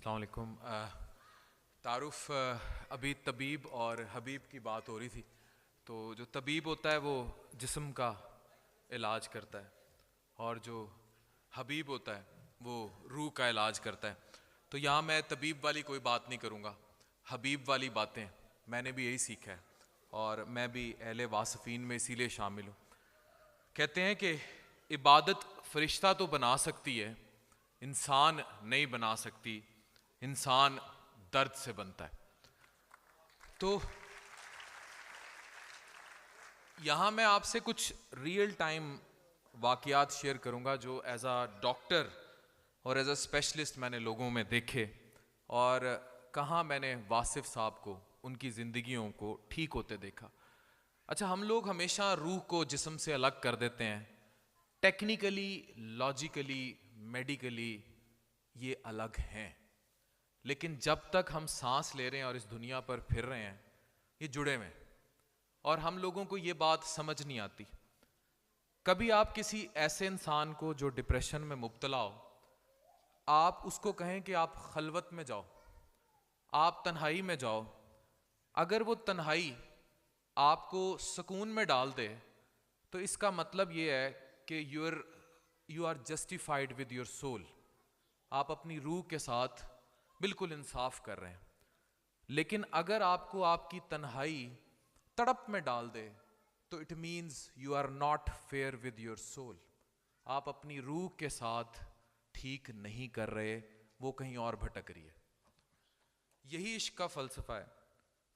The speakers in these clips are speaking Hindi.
अस्सलाम वालेकुम। तारुफ अभी तबीब और हबीब की बात हो रही थी। तो जो तबीब होता है वो जिस्म का इलाज करता है और जो हबीब होता है वो रूह का इलाज करता है। तो यहाँ मैं तबीब वाली कोई बात नहीं करूँगा, हबीब वाली बातें मैंने भी यही सीखा है और मैं भी अहले वासफ़ीन में इसीलिए शामिल हूँ। कहते हैं कि इबादत फरिश्ता तो बना सकती है, इंसान नहीं बना सकती। इंसान दर्द से बनता है। तो यहाँ मैं आपसे कुछ रियल टाइम वाक़यात शेयर करूँगा जो एज अ डॉक्टर और एज अ स्पेशलिस्ट मैंने लोगों में देखे और कहाँ मैंने वासिफ साहब को, उनकी ज़िंदगियों को ठीक होते देखा। अच्छा, हम लोग हमेशा रूह को जिस्म से अलग कर देते हैं। टेक्निकली, लॉजिकली, मेडिकली ये अलग हैं, लेकिन जब तक हम सांस ले रहे हैं और इस दुनिया पर फिर रहे हैं ये जुड़े हुए हैं। और हम लोगों को ये बात समझ नहीं आती। कभी आप किसी ऐसे इंसान को जो डिप्रेशन में मुब्तला हो, आप उसको कहें कि आप खलवत में जाओ, आप तन्हाई में जाओ, अगर वो तन्हाई आपको सुकून में डाल दे तो इसका मतलब ये है कि you are justified with your soul. आप अपनी रूह के साथ बिल्कुल इंसाफ कर रहे हैं। लेकिन अगर आपको आपकी तन्हाई तड़प में डाल दे तो it means you are not fair with your soul. आप अपनी रूह के साथ ठीक नहीं कर रहे, वो कहीं और भटक रही है। यही इश्क का फलसफा है।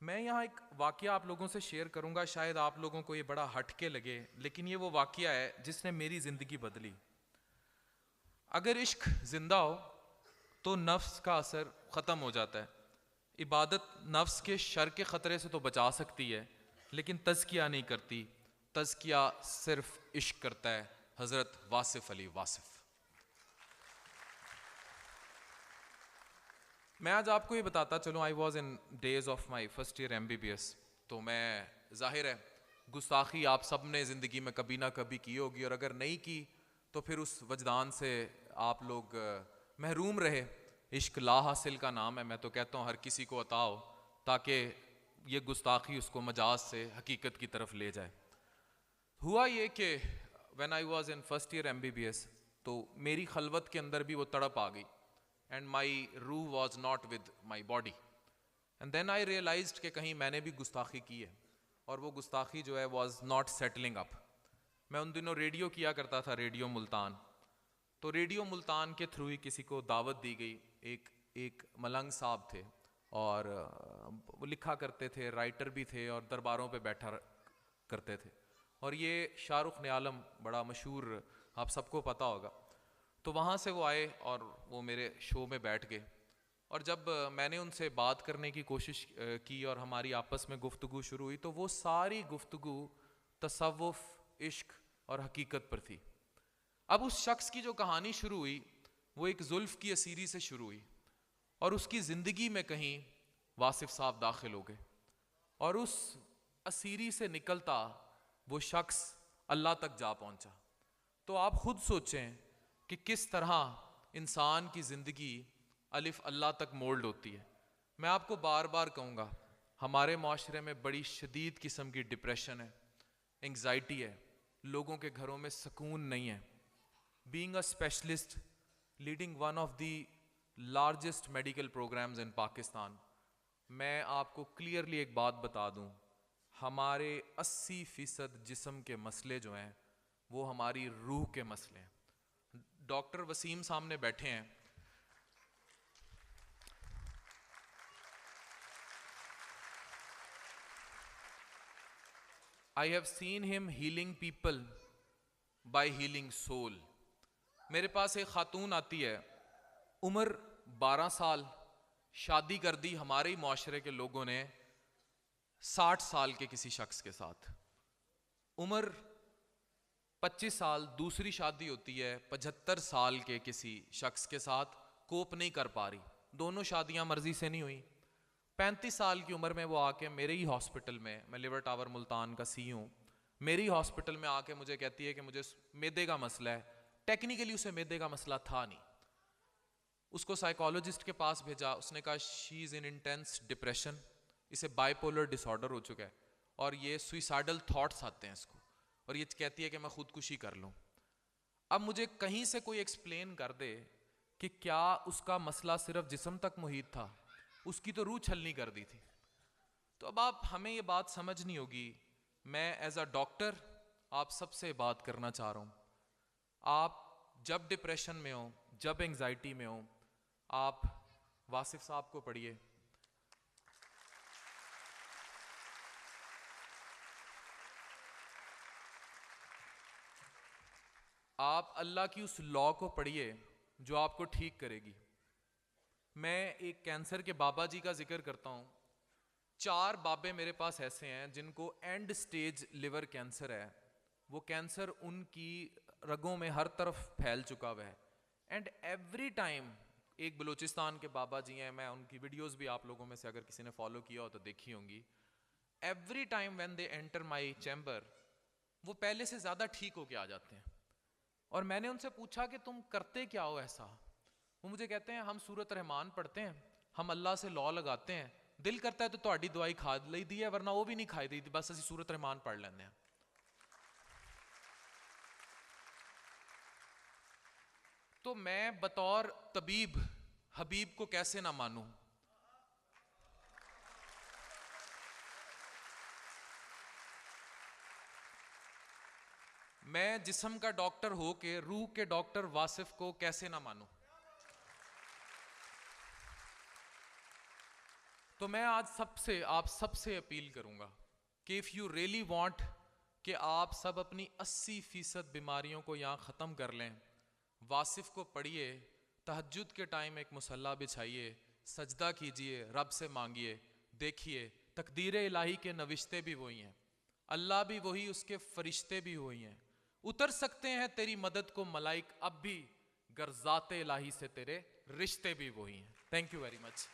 मैं यहाँ एक वाकया आप लोगों से शेयर करूँगा, शायद आप लोगों को ये बड़ा हटके लगे, लेकिन ये वो वाकया है जिसने मेरी ज़िंदगी बदली। अगर इश्क जिंदा हो तो नफ्स का असर ख़त्म हो जाता है। इबादत नफ्स के शर के ख़तरे से तो बचा सकती है, लेकिन तज़किया नहीं करती। तज़किया सिर्फ इश्क करता है। हज़रत वासिफ़ अली वासिफ़। मैं आज आपको ये बताता चलूँ, I was in days of my first year MBBS। तो मैं, जाहिर है गुस्ताखी आप सब ने ज़िंदगी में कभी ना कभी की होगी, और अगर नहीं की तो फिर उस वजदान से आप लोग महरूम रहे। इश्क ला हासिल का नाम है। मैं तो कहता हूँ हर किसी को अता हो, ताकि ये गुस्ताखी उसको मजाज से हकीकत की तरफ ले जाए। हुआ ये कि when I was in first year MBBS, तो मेरी खलवत के अंदर भी वो तड़प आ गई एंड माई रूह was not with my body. And then I realised कि कहीं मैंने भी गुस्ताखी की है, और वो गुस्ताखी जो है वॉज नॉट सेटलिंग अप। मैं उन दिनों रेडियो किया करता था, रेडियो मुल्तान। तो रेडियो मुल्तान के थ्रू ही किसी को दावत दी गई। एक मलंग साहब थे और वो लिखा करते थे, राइटर भी थे और दरबारों पे बैठा करते थे। और ये शाहरुख ने आलम, बड़ा मशहूर, आप सबको पता होगा। तो वहाँ से वो आए और वो मेरे शो में बैठ गए। और जब मैंने उनसे बात करने की कोशिश की और हमारी आपस में गुफ्तगू शुरू हुई, तो वो सारी गुफ्तगू तसव्वुफ, इश्क और हकीकत पर थी। अब उस शख्स की जो कहानी शुरू हुई वो एक जुल्फ की असीरी से शुरू हुई, और उसकी ज़िंदगी में कहीं वासिफ साहब दाखिल हो गए, और उस असीरी से निकलता वो शख्स अल्लाह तक जा पहुंचा। तो आप खुद सोचें कि किस तरह इंसान की ज़िंदगी अलिफ अल्लाह तक मोल्ड होती है। मैं आपको बार बार कहूँगा, हमारे माशरे में बड़ी शदीद किस्म की डिप्रेशन है, एंग्जाइटी है, लोगों के घरों में सुकून नहीं है। Being a specialist, leading one of the largest medical programs in Pakistan, मैं आपको क्लियरली एक बात बता दूं, हमारे 80% जिस्म के मसले जो हैं वो हमारी रूह के मसले हैं। डॉक्टर वसीम सामने बैठे हैं। I have seen him healing people by healing soul. मेरे पास एक खातून आती है, उम्र 12 साल, शादी कर दी हमारे ही माशरे के लोगों ने 60 साल के किसी शख्स के साथ। उम्र 25 साल, दूसरी शादी होती है 75 साल के किसी शख्स के साथ, कोप नहीं कर पा रही, दोनों शादियां मर्जी से नहीं हुई। 35 साल की उम्र में वो आके मेरे ही हॉस्पिटल में, मैं लिवर टावर मुल्तान का सी हूँ, मेरे ही हॉस्पिटल में आके मुझे कहती है कि मुझे मैदे का मसला है। टेक्निकली उसे मैदे का मसला था नहीं, उसको साइकोलॉजिस्ट के पास भेजा, उसने कहा she is in intense depression, इसे बाइपोलर डिसऑर्डर हो चुका है और ये सुइसाइडल थॉट्स आते हैं इसको, और ये कहती है कि मैं खुदकुशी कर लूँ। अब मुझे कहीं से कोई एक्सप्लेन कर दे कि क्या उसका मसला सिर्फ जिस्म तक मुहित था, उसकी तो रूह छलनी कर दी थी। तो अब आप हमें ये बात समझनी होगी। मैं एज अ डॉक्टर आप सबसे बात करना चाह रहा हूँ, आप जब डिप्रेशन में हो, जब एंजाइटी में हो, आप वासिफ साहब को पढ़िए, आप अल्लाह की उस लॉ को पढ़िए जो आपको ठीक करेगी। मैं एक कैंसर के बाबा जी का जिक्र करता हूँ। 4 बाबे मेरे पास ऐसे हैं जिनको एंड स्टेज लिवर कैंसर है। वो कैंसर उनकी रगों में हर तरफ फैल चुका हुआ है। एंड एवरी टाइम, एक बलूचिस्तान के बाबा जी हैं, मैं उनकी वीडियोस भी आप लोगों में से अगर किसी ने फॉलो किया हो तो देखी होंगी। Every time when they enter my chamber, वो पहले से ज़्यादा ठीक होके आ जाते हैं। और मैंने उनसे पूछा कि तुम करते क्या हो ऐसा? वो मुझे कहते हैं हम सूरत रहमान पढ़ते हैं, हम अल्लाह से लॉ लगाते हैं, दिल करता है तो ਤੁਹਾਡੀ दवाई खा ली दी है, वरना वो भी नहीं खाई दी, बस ਅਸੀਂ सूरत रहमान पढ़ लेते हैं। तो मैं बतौर तबीब हबीब को कैसे ना मानूं? मैं जिस्म का डॉक्टर हो के रूह के डॉक्टर वासिफ को कैसे ना मानूं? तो मैं आज आप सबसे अपील करूंगा कि इफ़ यू रियली वांट कि आप सब अपनी 80% बीमारियों को यहाँ ख़त्म कर लें, वासिफ को पढ़िए, तहज्जुद के टाइम एक मुसल्ला बिछाइए, सजदा कीजिए, रब से मांगिए। देखिए तकदीर इलाही के नविश्ते भी वही हैं, अल्लाह भी वही, उसके फरिश्ते भी वही हैं। उतर सकते हैं तेरी मदद को मलाइक अब भी, गर्ज़ाते इलाही से तेरे रिश्ते भी वही हैं। Thank you very much.